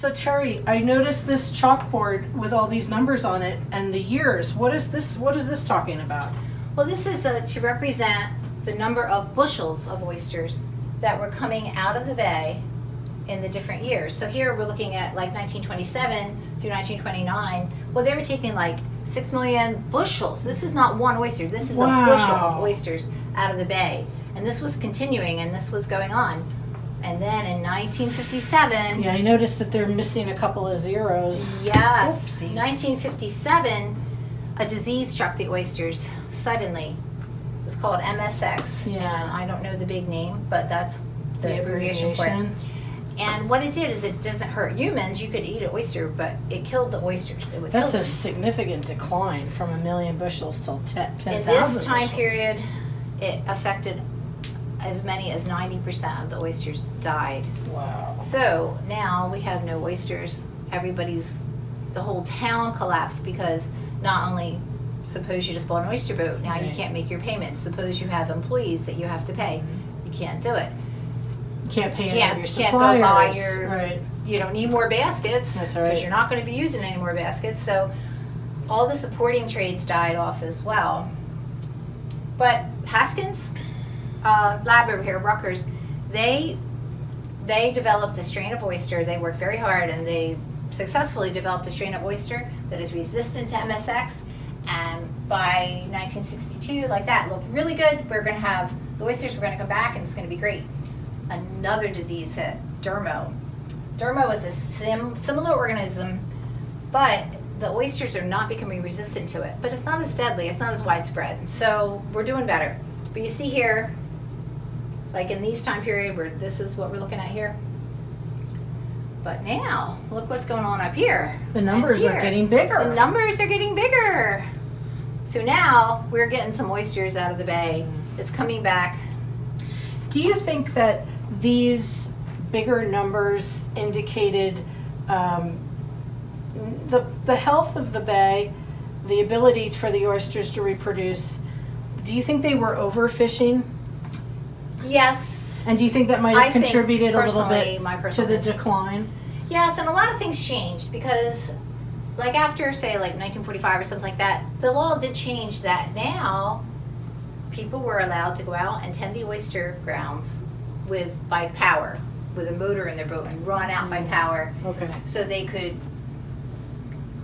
So Terry, I noticed this chalkboard with all these numbers on it and the years. What is this talking about? Well, this is to represent the number of bushels of oysters that were coming out of the bay in the different years. So here we're looking at like 1927 through 1929. Well, they were taking like 6 million bushels. This is not one oyster. This is a bushel of oysters out of the bay. And this was continuing and this was going on. And then in 1957... Yeah, I noticed that they're missing a couple of zeros. Yes. Oopsies. 1957, a disease struck the oysters suddenly. It was called MSX. Yeah. And I don't know the big name, but that's the abbreviation for it. And what it did is it doesn't hurt humans. You could eat an oyster, but it killed the oysters. It would That's kill a them. significant decline from 1 million bushels till 10,000 In this time bushels. period, it affected as many as 90% of the oysters died. Wow. So now we have no oysters. The whole town collapsed because not only, suppose you just bought an oyster boat, now you can't make your payments. Suppose you have employees that you have to pay. You can't do it. You can't pay any of your Can't suppliers. go buy your, right. you don't need more baskets. That's right. Because you're not going to be using any more baskets. So all the supporting trades died off as well. But Haskins lab over here, Rutgers, they developed a strain of oyster. They worked very hard and they successfully developed a strain of oyster that is resistant to MSX. And by 1962, like that, looked really good. We're going to have the oysters were going to come back and it's going to be great. Another disease hit, dermo. Dermo is a similar organism, but the oysters are not becoming resistant to it. But it's not as deadly, it's not as widespread. So we're doing better. But you see here, like in these time period where this is what we're looking at here. But now, look what's going on up here. The numbers are getting bigger. The numbers are getting bigger. So now we're getting some oysters out of the bay. It's coming back. Do you think that these bigger numbers indicated the health of the bay, the ability for the oysters to reproduce? Do you think they were overfishing? Yes. And do you think that might have contributed a little bit to the decline? Yes, and a lot of things changed because, like after, say, like 1945 or something like that, the law did change that now people were allowed to go out and tend the oyster grounds by power, with a motor in their boat and run out by power. Okay. So they could,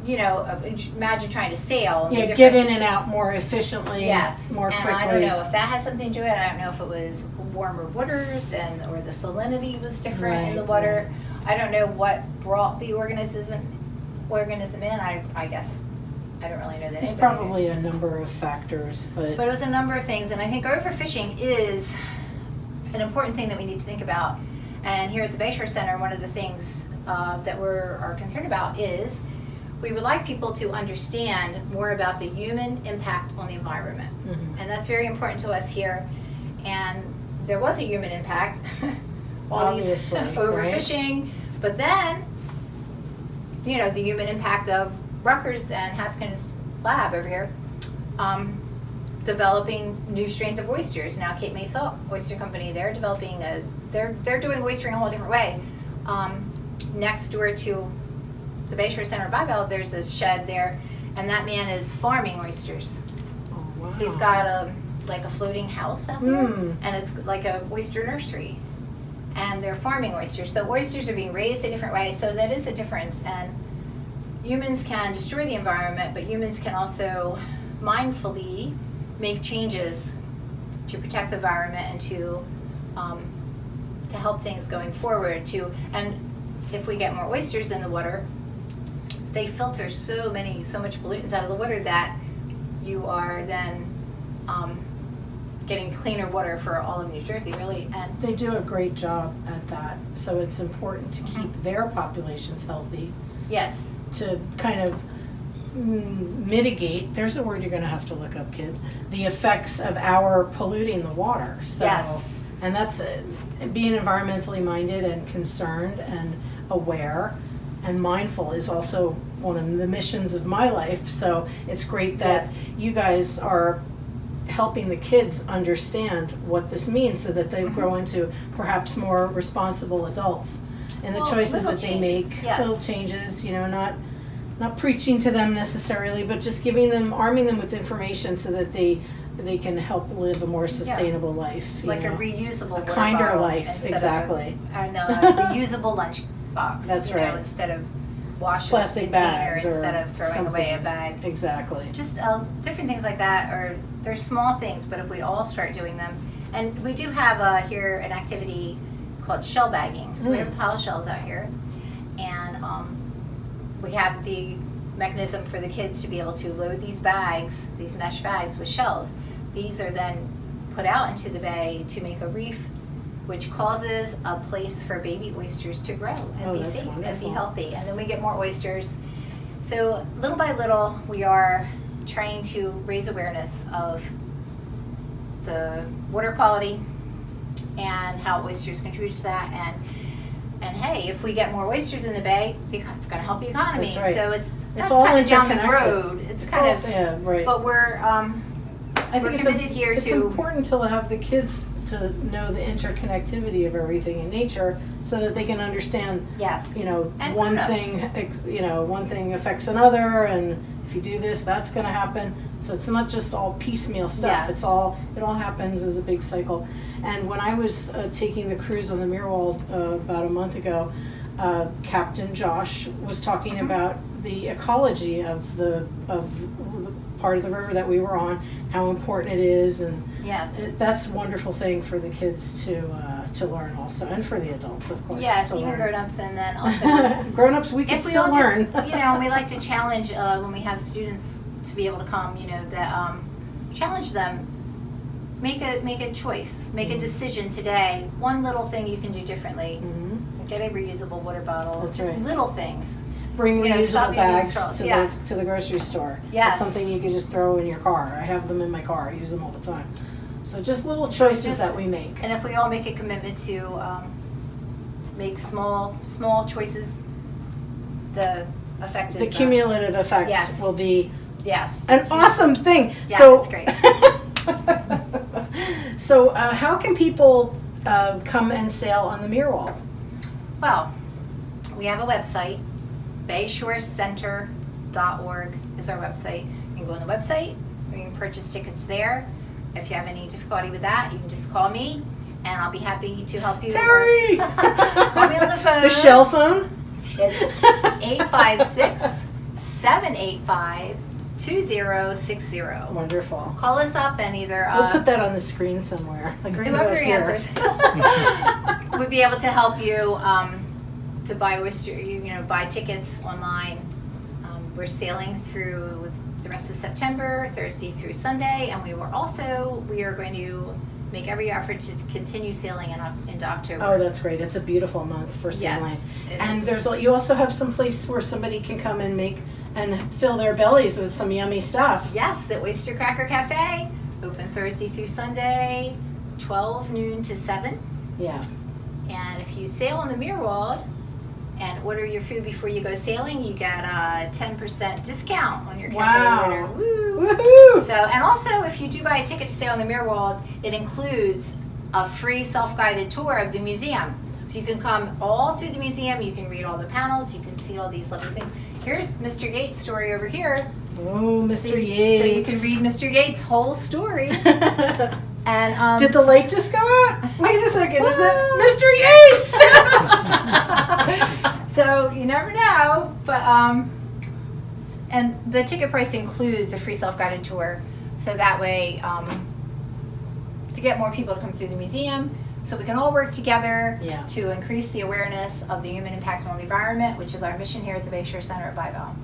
imagine trying to sail. Yeah, get in and out more efficiently. Yes, more quickly. And I don't know if that had something to do with it. I don't know if it was warmer waters or the salinity was different in the water. I don't know what brought the organism in. I guess I don't really know that. There's probably a number of factors, but it was a number of things, and I think overfishing is an important thing that we need to think about. And here at the Bayshore Center, one of the things that we are concerned about is we would like people to understand more about the human impact on the environment. Mm-hmm. And that's very important to us here. And there was a human impact, all these overfishing, right? But then, the human impact of Rutgers and Haskins lab over here, developing new strains of oysters. Now Cape Mesa Oyster Company, they're developing they're doing oystering a whole different way. Next door to the Bayshore Center Bivalve, there's a shed there, and that man is farming oysters. Oh, wow. He's got a floating house out there, and it's like a oyster nursery, and they're farming oysters. So oysters are being raised a different way, so that is a difference. And humans can destroy the environment, but humans can also mindfully make changes to protect the environment and to help things going forward. And if we get more oysters in the water, they filter so much pollutants out of the water that you are then getting cleaner water for all of New Jersey, really. And they do a great job at that. So it's important to keep their populations healthy. Yes. To kind of mitigate, there's a word you're going to have to look up, kids, the effects of our polluting the water. So, yes. And that's being environmentally minded and concerned and aware and mindful is also one of the missions of my life. So it's great that you guys are helping the kids understand what this means so that they grow into perhaps more responsible adults. in the Well, choices little that they changes, make, yes. little changes, not preaching to them necessarily, but just arming them with information so that they can help live a more sustainable life. Like a reusable a water kinder bottle life, instead exactly. Of a reusable lunch box. That's right. Instead of washing Plastic the container bags instead or of throwing away a something. bag. Exactly. Just different things like that, or they're small things, but if we all start doing them, and we do have here an activity called shell bagging. So we have a pile of shells out here, and we have the mechanism for the kids to be able to load these bags, these mesh bags with shells. These are then put out into the bay to make a reef, which causes a place for baby oysters to grow and be that's safe and be wonderful. healthy. And then we get more oysters. So little by little, we are trying to raise awareness of the water quality and how oysters contribute to that. And hey, if we get more oysters in the bay, it's going to help the economy. That's right. So that's all kind of down the interconnected. road. It's kind of, yeah, right. but we're I think committed here it's to. important to have the kids to know the interconnectivity of everything in nature, so that they can understand. Yes. And one grown-ups. thing. One thing affects another, and if you do this, that's going to happen. So it's not just all piecemeal stuff. Yes. It all happens as a big cycle. And when I was taking the cruise on the Mirwald about a month ago, Captain Josh was talking about the ecology of the part of the river that we were on, how important it is, and Yes. that's a wonderful thing for the kids to learn also, and for the adults, of course. Yes, to even learn. grown-ups, and then also Grown-ups, we can if we still all learn. just, we like to challenge when we have students to be able to come, that challenge them. Make a choice, make a decision today. One little thing you can do differently. Get a reusable water bottle. That's just right. little things. Bring stop reusable using bags straws. to the grocery store. Yes. That's something you could just throw in your car. I have them in my car. I use them all the time. So just little choices that we make. And if we all make a commitment to make small choices, the effect is The cumulative effect yes. will be yes an awesome thing. Yeah, So, that's great. So how can people come and sail on the Mirwald? Well, we have a website, BayshoreCenter.org is our website. You can go on the website, or you can purchase tickets there. If you have any difficulty with that, you can just call me, and I'll be happy to help you. Terry! Call me on the phone. The shell phone? It's 856-785-2060. Wonderful. Call us up and either We'll put that on the screen somewhere. Like right whoever about here. answers would be able to help you to buy oyster, buy tickets online. We're sailing through the rest of September, Thursday through Sunday, and we are going to make every effort to continue sailing into October. Oh, that's great. It's a beautiful month for sailing. Yes, it And is. you also have some place where somebody can come and make and fill their bellies with some yummy stuff. Yes, the Oyster Cracker Cafe, open Thursday through Sunday, 12 noon to 7. Yeah. And if you sail on the Mirwald and order your food before you go sailing, you get a 10% discount on your cafe Wow. order. Woo! Woohoo! So, and also if you do buy a ticket to sail on the Mirwald, it includes a free self-guided tour of the museum. So you can come all through the museum, you can read all the panels, you can see all these lovely things. Here's Mr. Gates' story over here. Oh, Mr. So Yates. you can read Mr. Gates' whole story. And Did the light just go out? Wait a second. Is that Mr. Yates? So you never know, but and the ticket price includes a free self-guided tour, so that way to get more people to come through the museum, so we can all work together Yeah. to increase the awareness of the human impact on the environment, which is our mission here at the Bayshore Center at Bivalve.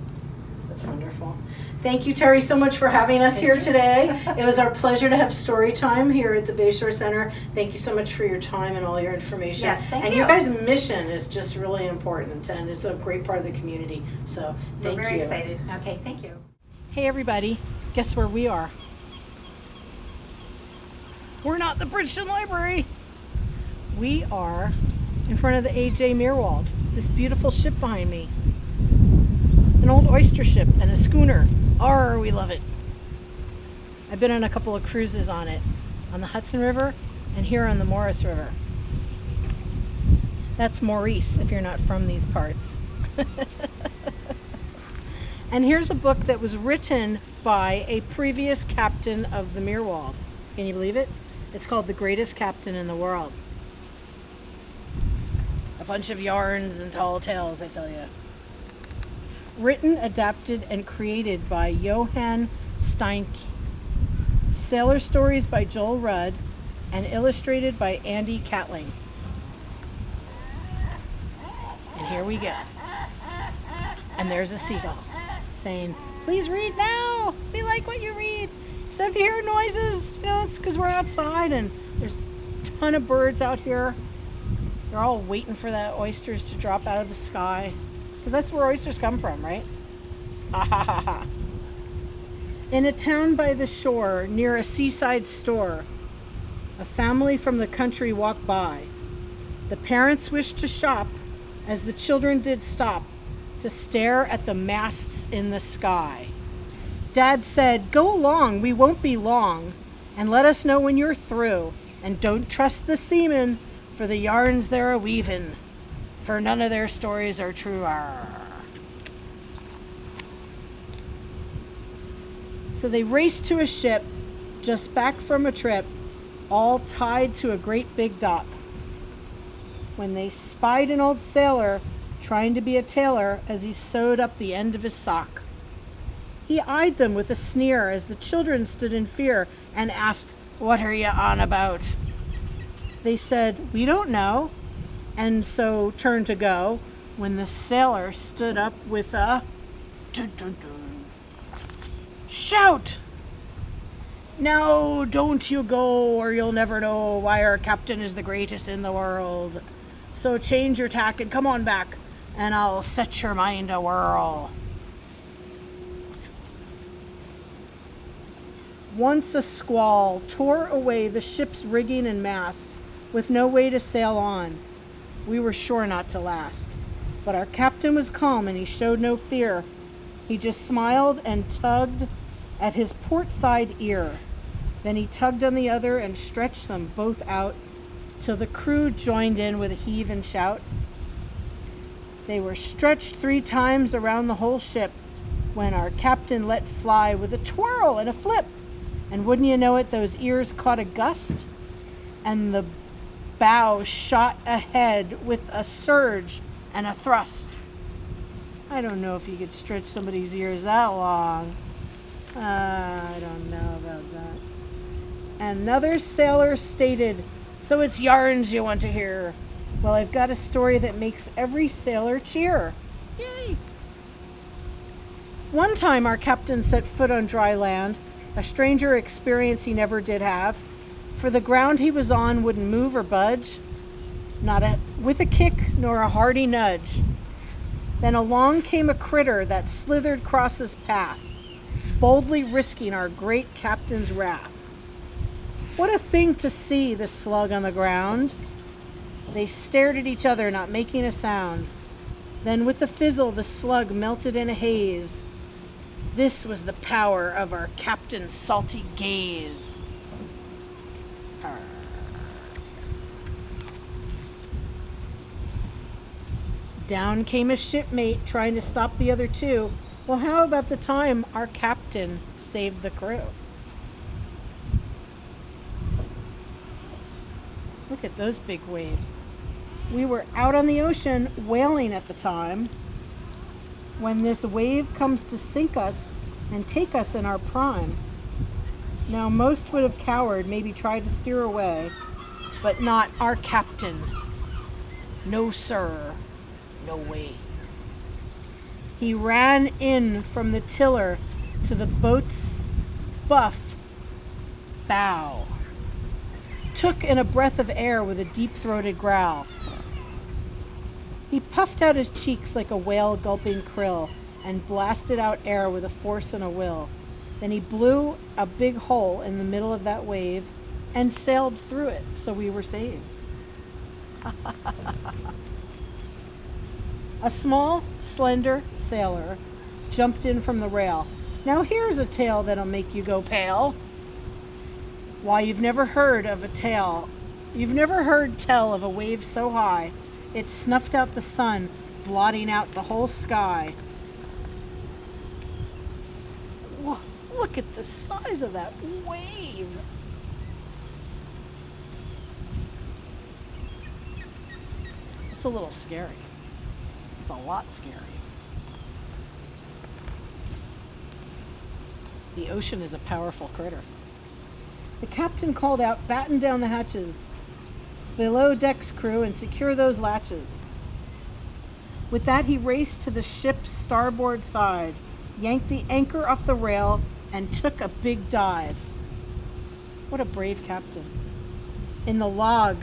That's wonderful. Thank you, Terry, so much for having us Thank here you. today. It was our pleasure to have story time here at the Bayshore Center. Thank you so much for your time and all your information. Yes, thank and you. your guys' mission is just really important, and it's a great part of the community. So thank We're very you. excited. Okay, thank you. Hey, everybody. Guess where we are? We're not the Bridgeton Library. We are in front of the A.J. Mirwald, this beautiful ship behind me. An old oyster ship and a schooner. Arr, we love it. I've been on a couple of cruises on it, on the Hudson River and here on the Morris River. That's Maurice, if you're not from these parts. And here's a book that was written by a previous captain of the Meerwald. Can you believe it? It's called The Greatest Captain in the World. A bunch of yarns and tall tales, I tell you. Written, adapted, and created by Johann Steinke. Sailor stories by Joel Rudd, and illustrated by Andy Catling. And here we go. And there's a seagull saying, "Please read now. We like what you read. So if you hear noises, it's because we're outside and there's a ton of birds out here. They're all waiting for the oysters to drop out of the sky. Because that's where oysters come from, right? Ah ha ha ha. In a town by the shore, near a seaside store, a family from the country walked by. The parents wished to shop, as the children did stop to stare at the masts in the sky. Dad said, "Go along, we won't be long, and let us know when you're through, and don't trust the seamen for the yarns they're a-weavin', for none of their stories are true." Arr. So they raced to a ship, just back from a trip, all tied to a great big dock. When they spied an old sailor trying to be a tailor as he sewed up the end of his sock. He eyed them with a sneer as the children stood in fear and asked, "What are you on about?" They said, "We don't know," and so turned to go when the sailor stood up with a dun, dun, dun, shout. "No, don't you go, or you'll never know why our captain is the greatest in the world. So change your tack and come on back, and I'll set your mind a whirl." Once a squall tore away the ship's rigging and masts, with no way to sail on. We were sure not to last. But our captain was calm, and he showed no fear. He just smiled and tugged at his port side ear. Then he tugged on the other and stretched them both out till the crew joined in with a heave and shout. They were stretched 3 times around the whole ship when our captain let fly with a twirl and a flip. And wouldn't you know it, those ears caught a gust, and the bow shot ahead with a surge and a thrust. I don't know if you could stretch somebody's ears that long. I don't know about that. Another sailor stated, "So it's yarns you want to hear. Well, I've got a story that makes every sailor cheer." Yay! One time our captain set foot on dry land, a stranger experience he never did have, for the ground he was on wouldn't move or budge, not with a kick nor a hearty nudge. Then along came a critter that slithered across his path, boldly risking our great captain's wrath. What a thing to see, the slug on the ground. They stared at each other, not making a sound. Then with a fizzle, the slug melted in a haze. This was the power of our captain's salty gaze. Arr. Down came a shipmate trying to stop the other two. Well, how about the time our captain saved the crew? Look at those big waves. We were out on the ocean whaling at the time when this wave comes to sink us and take us in our prime. Now most would have cowered, maybe tried to steer away, but not our captain. No, sir, no way. He ran in from the tiller to the boat's buff bow, took in a breath of air with a deep-throated growl. He puffed out his cheeks like a whale gulping krill and blasted out air with a force and a will. Then he blew a big hole in the middle of that wave and sailed through it, so we were saved. A small, slender sailor jumped in from the rail. Now here's a tale that'll make you go pale. Why, you've never heard tell of a wave so high It snuffed out the sun, blotting out the whole sky. Whoa, look at the size of that wave. It's a little scary. It's a lot scary. The ocean is a powerful critter. The captain called out, "Batten down the hatches. Below decks, crew, and secure those latches." With that, he raced to the ship's starboard side, yanked the anchor off the rail, and took a big dive. What a brave captain. In the log,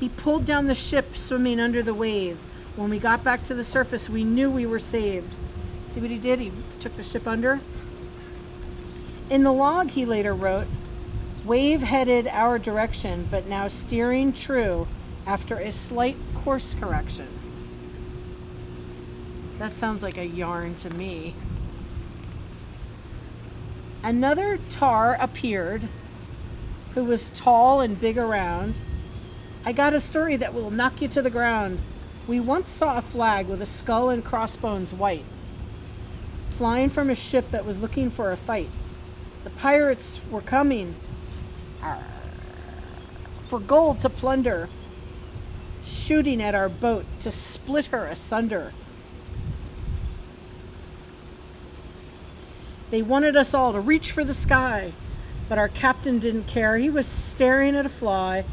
he pulled down the ship, swimming under the wave. When we got back to the surface, we knew we were saved. See what he did? He took the ship under. In the log, he later wrote, "Wave headed our direction, but now steering true after a slight course correction." That sounds like a yarn to me. Another tar appeared who was tall and big around. "I got a story that will knock you to the ground. We once saw a flag with a skull and crossbones white, flying from a ship that was looking for a fight. The pirates were coming for gold to plunder, shooting at our boat to split her asunder. They wanted us all to reach for the sky, but our captain didn't care. He was staring at a fly.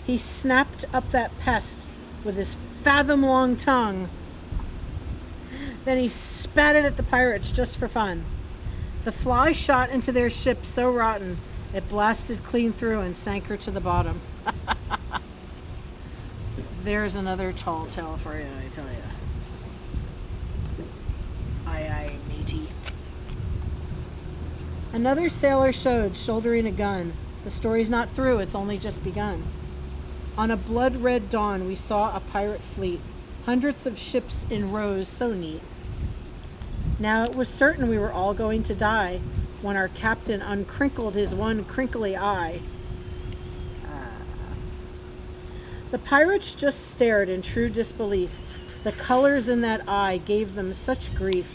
He snapped up that pest with his fathom-long tongue. Then he spat it at the pirates just for fun. The fly shot into their ship so rotten, it blasted clean through and sank her to the bottom." There's another tall tale for you, I tell you. Aye, matey. Another sailor showed, shouldering a gun. The story's not through, it's only just begun. On a blood-red dawn, we saw a pirate fleet, hundreds of ships in rows, so neat. Now it was certain we were all going to die when our captain uncrinkled his one crinkly eye. The pirates just stared in true disbelief. The colors in that eye gave them such grief.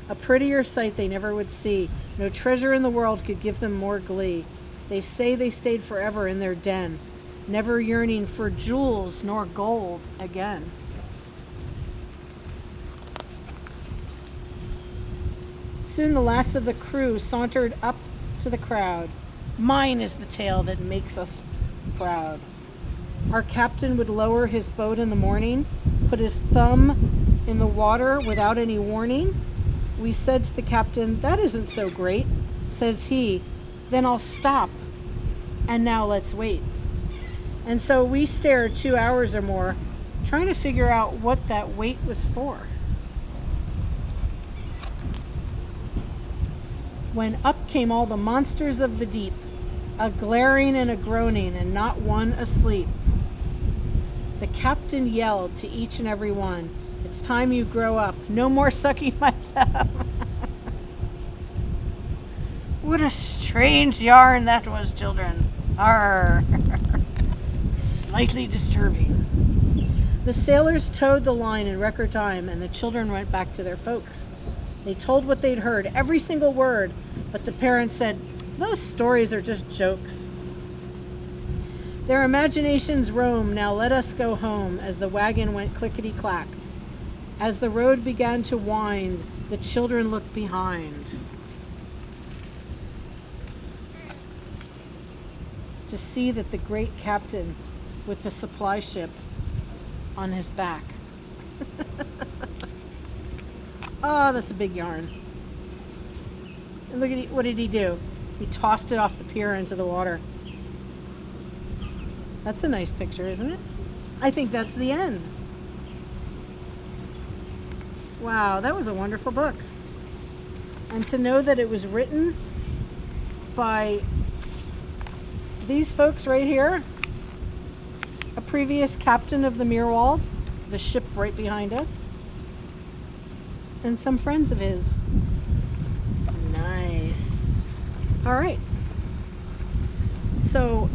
A prettier sight they never would see. No treasure in the world could give them more glee. They say they stayed forever in their den, never yearning for jewels nor gold again. Soon the last of the crew sauntered up to the crowd. "Mine is the tale that makes us proud." Our captain would lower his boat in the morning, put his thumb in the water without any warning. We said to the captain, "That isn't so great." Says he, "Then I'll stop, and now let's wait." And so we stared 2 hours or more, trying to figure out what that wait was for. When up came all the monsters of the deep, a glaring and a groaning, and not one asleep. The captain yelled to each and every one, "It's time you grow up. No more sucking my thumb." What a strange yarn that was, children. Arr. Slightly disturbing. The sailors towed the line in record time, and the children went back to their folks. They told what they'd heard, every single word, but the parents said, "Those stories are just jokes." Their imaginations roam, now let us go home, as the wagon went clickety-clack. As the road began to wind, the children looked behind to see that the great captain with the supply ship on his back. Oh, that's a big yarn. And look at what did he do? He tossed it off the pier into the water. That's a nice picture, isn't it? I think that's the end. Wow, that was a wonderful book. And to know that it was written by these folks right here, a previous captain of the Mirwald, the ship right behind us, and some friends of his. Nice. All right. So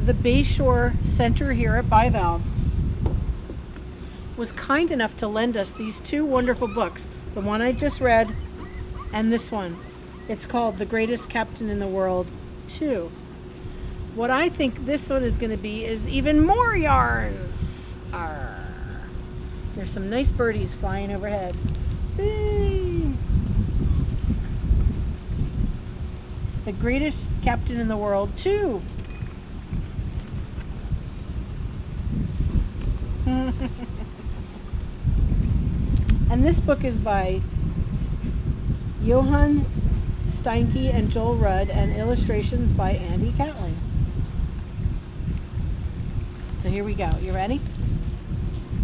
the Bayshore Center here at Bivalve was kind enough to lend us these two wonderful books, the one I just read and this one. It's called The Greatest Captain in the World 2. What I think this one is going to be is even more yarns. Arr. There's some nice birdies flying overhead. Whee! The Greatest Captain in the World 2. And this book is by Johann Steinke and Joel Rudd, and illustrations by Andy Catling. So here we go. You ready?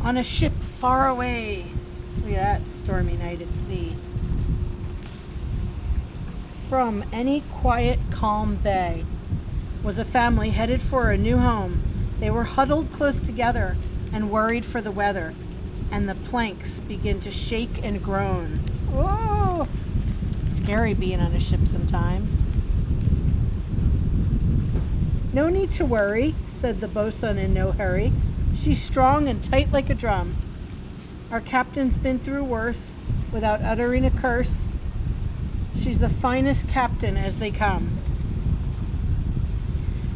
On a ship far away. Look at that stormy night at sea. From any quiet, calm bay was a family headed for a new home. They were huddled close together and worried for the weather, and the planks began to shake and groan. Whoa! It's scary being on a ship sometimes. No need to worry, said the bosun in no hurry. She's strong and tight like a drum. Our captain's been through worse without uttering a curse. She's the finest captain as they come.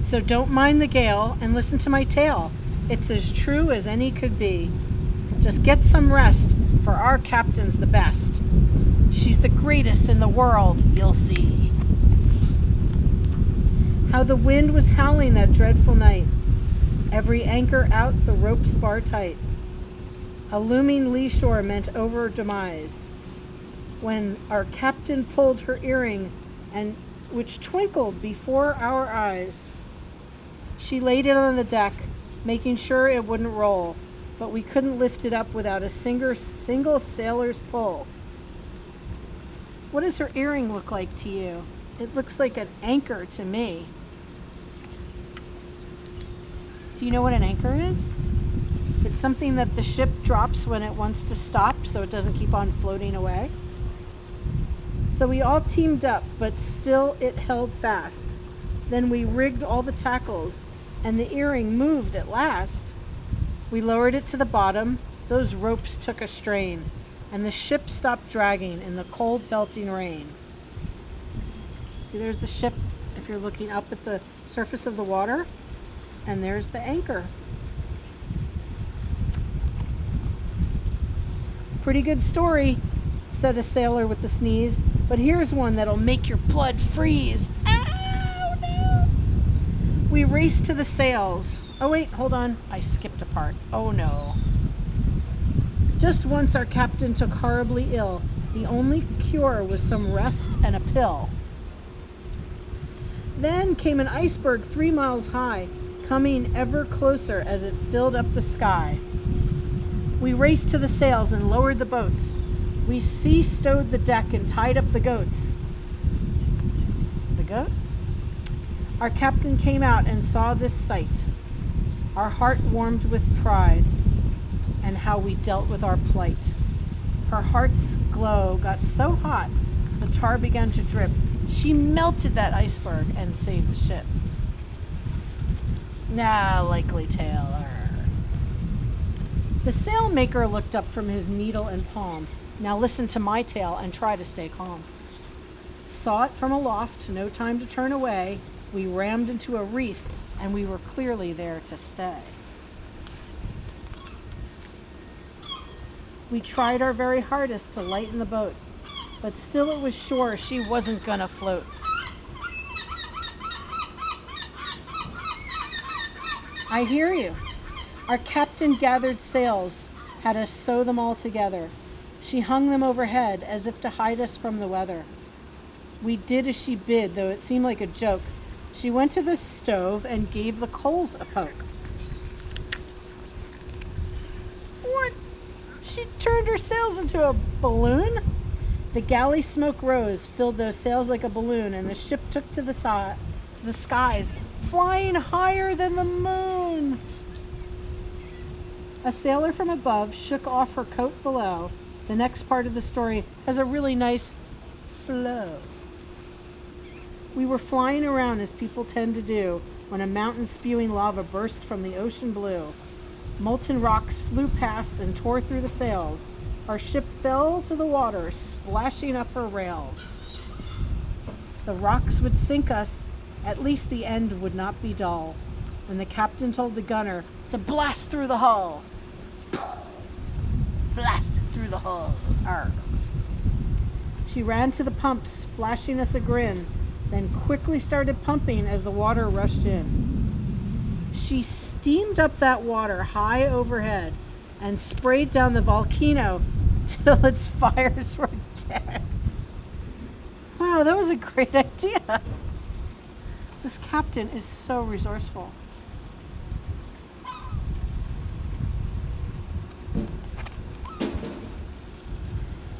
So don't mind the gale and listen to my tale. It's as true as any could be. Just get some rest, for our captain's the best. She's the greatest in the world, you'll see. How the wind was howling that dreadful night. Every anchor out, the ropes bar tight. A looming lee shore meant over demise. When our captain pulled her earring, and which twinkled before our eyes. She laid it on the deck, making sure it wouldn't roll, but we couldn't lift it up without a single sailor's pull. What does her earring look like to you? It looks like an anchor to me. Do you know what an anchor is? It's something that the ship drops when it wants to stop so it doesn't keep on floating away. So we all teamed up, but still it held fast. Then we rigged all the tackles, and the earring moved at last. We lowered it to the bottom. Those ropes took a strain, and the ship stopped dragging in the cold pelting rain. See, there's the ship if you're looking up at the surface of the water, and there's the anchor. Pretty good story, said a sailor with a sneeze, but here's one that'll make your blood freeze. Ow, no! We raced to the sails. Oh wait, hold on, I skipped a part. Oh no. Just once our captain took horribly ill. The only cure was some rest and a pill. Then came an iceberg 3 miles high, coming ever closer as it filled up the sky. We raced to the sails and lowered the boats. We sea-stowed the deck and tied up the goats. The goats? Our captain came out and saw this sight. Our heart warmed with pride and how we dealt with our plight. Her heart's glow got so hot, the tar began to drip. She melted that iceberg and saved the ship. Nah, likely tale. The sailmaker looked up from his needle and palm. Now listen to my tale and try to stay calm. Saw it from aloft, no time to turn away. We rammed into a reef, and we were clearly there to stay. We tried our very hardest to lighten the boat, but still it was sure she wasn't gonna float. I hear you. Our captain gathered sails, had us sew them all together. She hung them overhead as if to hide us from the weather. We did as she bid, though it seemed like a joke. She went to the stove and gave the coals a poke. What? She turned her sails into a balloon? The galley smoke rose, filled those sails like a balloon, and the ship took to the skies, flying higher than the moon. A sailor from above shook off her coat below. The next part of the story has a really nice flow. We were flying around as people tend to do when a mountain spewing lava burst from the ocean blue. Molten rocks flew past and tore through the sails. Our ship fell to the water, splashing up her rails. The rocks would sink us, at least the end would not be dull. And the captain told the gunner to blast through the hull. Blast through the hull. Arr. She ran to the pumps, flashing us a grin, then quickly started pumping as the water rushed in. She steamed up that water high overhead and sprayed down the volcano till its fires were dead. Wow, that was a great idea. This captain is so resourceful.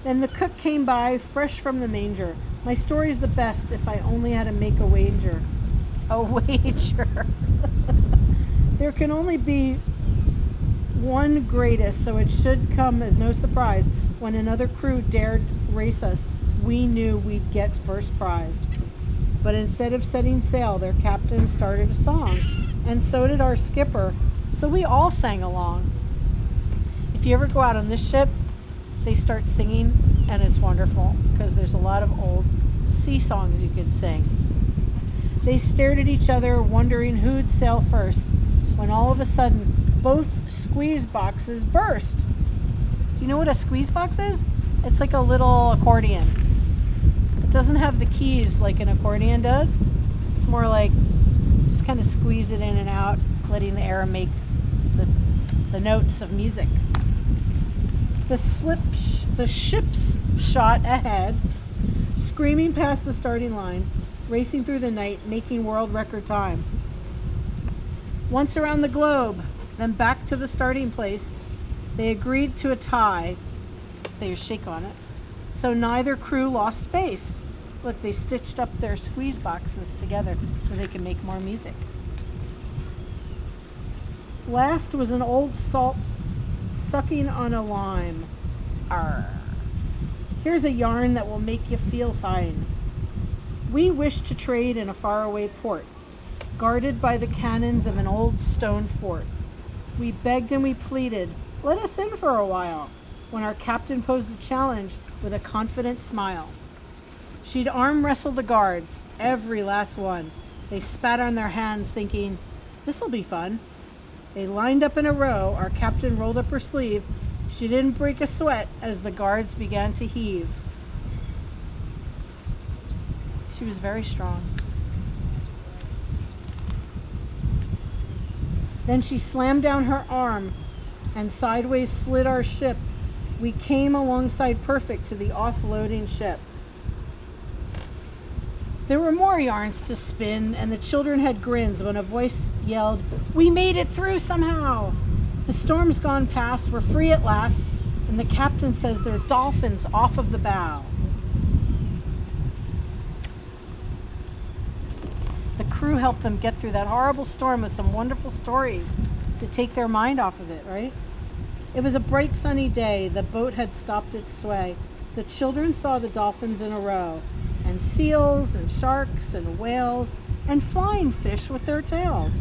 Then the cook came by, fresh from the manger. My story's the best if I only had to make a wager. A wager. There can only be one greatest, so it should come as no surprise. When another crew dared race us, we knew we'd get first prize. But instead of setting sail, their captain started a song, and so did our skipper, so we all sang along. If you ever go out on this ship, they start singing, and it's wonderful, because there's a lot of old sea songs you could sing. They stared at each other, wondering who'd sail first, when all of a sudden, both squeeze boxes burst. Do you know what a squeeze box is? It's like a little accordion. It doesn't have the keys like an accordion does. It's more like just kind of squeeze it in and out, letting the air make the notes of music. The ships shot ahead, screaming past the starting line, racing through the night, making world record time. Once around the globe, then back to the starting place, they agreed to a tie. They shake on it. So neither crew lost face. Look, they stitched up their squeeze boxes together so they can make more music. Last was an old salt sucking on a lime. Arr. Here's a yarn that will make you feel fine. We wished to trade in a faraway port, guarded by the cannons of an old stone fort. We begged and we pleaded, let us in for a while, when our captain posed a challenge with a confident smile. She'd arm wrestle the guards, every last one. They spat on their hands thinking, this'll be fun. They lined up in a row, our captain rolled up her sleeve. She didn't break a sweat as the guards began to heave. She was very strong. Then she slammed down her arm and sideways slid our ship. We came alongside perfect to the offloading ship. There were more yarns to spin, and the children had grins when a voice yelled, we made it through somehow! The storm's gone past, we're free at last, and the captain says there are dolphins off of the bow. The crew helped them get through that horrible storm with some wonderful stories to take their mind off of it, right? It was a bright sunny day. The boat had stopped its sway. The children saw the dolphins in a row, and seals and sharks and whales and flying fish with their tails.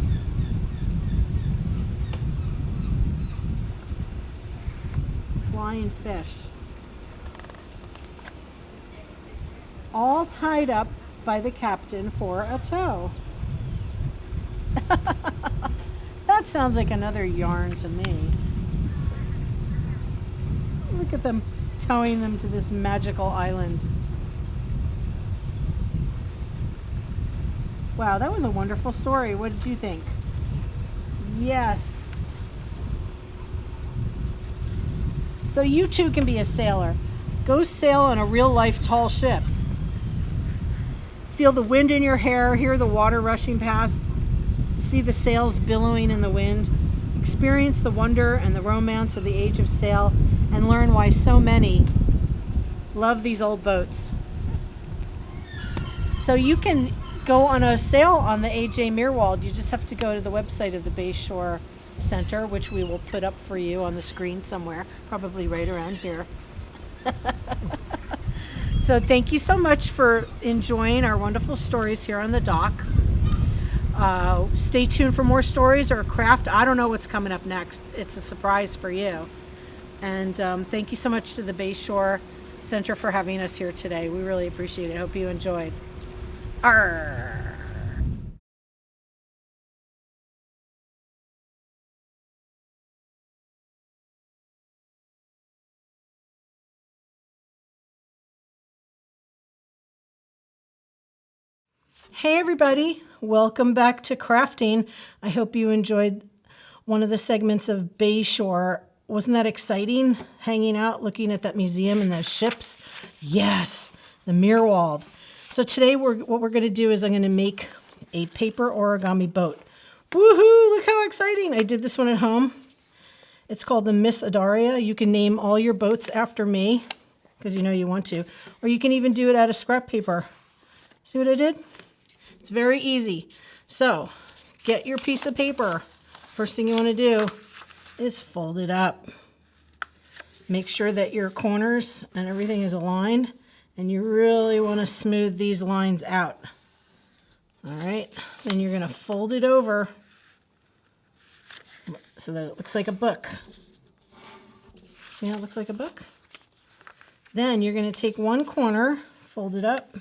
Flying fish. All tied up by the captain for a tow. That sounds like another yarn to me. Look at them towing them to this magical island. Wow, that was a wonderful story. What did you think? Yes. So you too can be a sailor. Go sail on a real life tall ship. Feel the wind in your hair, hear the water rushing past, see the sails billowing in the wind, experience the wonder and the romance of the age of sail, and learn why so many love these old boats. So you can go on a sail on the AJ Meerwald. You just have to go to the website of the Bayshore Center, which we will put up for you on the screen somewhere, probably right around here. So thank you so much for enjoying our wonderful stories here on the dock. Stay tuned for more stories or craft. I don't know what's coming up next. It's a surprise for you. And thank you so much to the Bayshore Center for having us here today. We really appreciate it. Hope you enjoyed. Arr. Hey everybody, welcome back to crafting. I hope you enjoyed one of the segments of Bayshore. Wasn't that exciting? Hanging out, looking at that museum and those ships. Yes, the Mirwald. So today what we're going to do is I'm going to make a paper origami boat. Woohoo, look how exciting. I did this one at home. It's called the Miss Adaria. You can name all your boats after me because you know you want to. Or you can even do it out of scrap paper. See what I did? It's very easy. So get your piece of paper. First thing you want to do is fold it up. Make sure that your corners and everything is aligned, and you really want to smooth these lines out. All right, then you're going to fold it over so that it looks like a book. See how it looks like a book? Then you're going to take one corner, fold it up.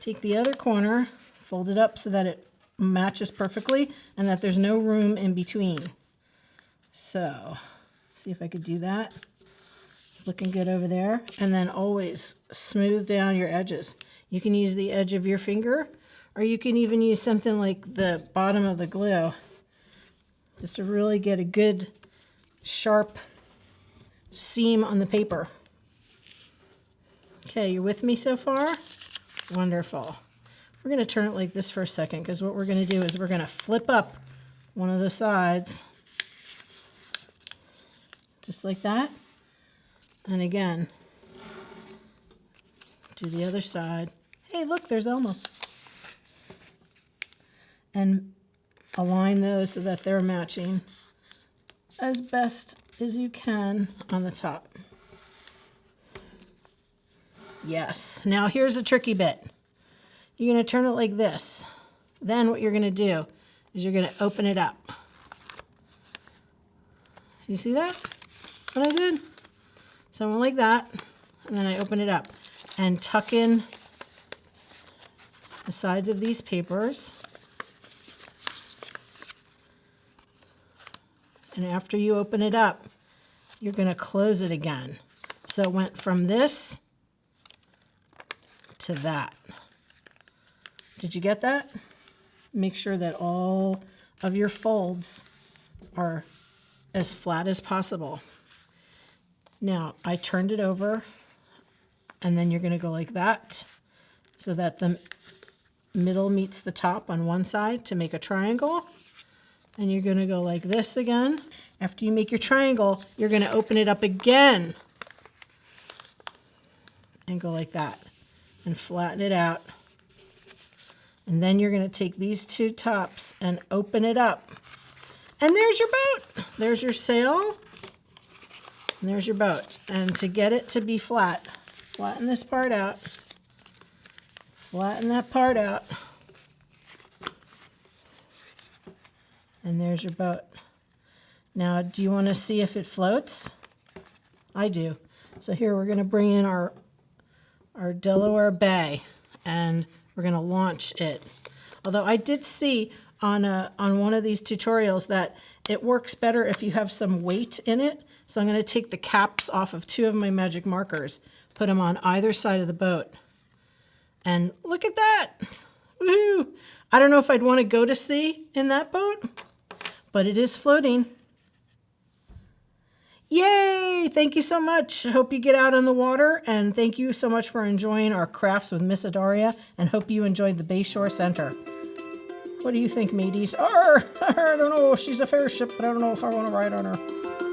Take the other corner, fold it up so that it matches perfectly and that there's no room in between. So, see if I could do that. Looking good over there. And then always smooth down your edges. You can use the edge of your finger, or you can even use something like the bottom of the glue just to really get a good sharp seam on the paper. Okay, you with me so far? Wonderful. We're going to turn it like this for a second because what we're going to do is we're going to flip up one of the sides just like that. And again, do the other side. Hey, look, there's Elmo. And align those so that they're matching as best as you can on the top. Yes. Now here's the tricky bit. You're going to turn it like this. Then what you're going to do is you're going to open it up. You see that? What I did? So I went like that, and then I open it up and tuck in the sides of these papers. And after you open it up, you're going to close it again. So it went from this to that. Did you get that? Make sure that all of your folds are as flat as possible. Now, I turned it over, and then you're going to go like that so that the middle meets the top on one side to make a triangle. And you're going to go like this again. After you make your triangle, you're going to open it up again and go like that and flatten it out. And then you're going to take these two tops and open it up. And there's your boat. There's your sail. And there's your boat. And to get it to be flat, flatten this part out. Flatten that part out. And there's your boat. Now, do you want to see if it floats? I do. So here we're going to bring in our Delaware Bay, and we're going to launch it. Although I did see on one of these tutorials that it works better if you have some weight in it. So I'm going to take the caps off of two of my magic markers, put them on either side of the boat. And look at that. Woohoo! I don't know if I'd want to go to sea in that boat, but it is floating. Yay! Thank you so much. Hope you get out on the water, and thank you so much for enjoying our crafts with Miss Adaria, and hope you enjoyed the Bayshore Center. What do you think, mateys? I don't know. She's a fair ship, but I don't know if I want to ride on her.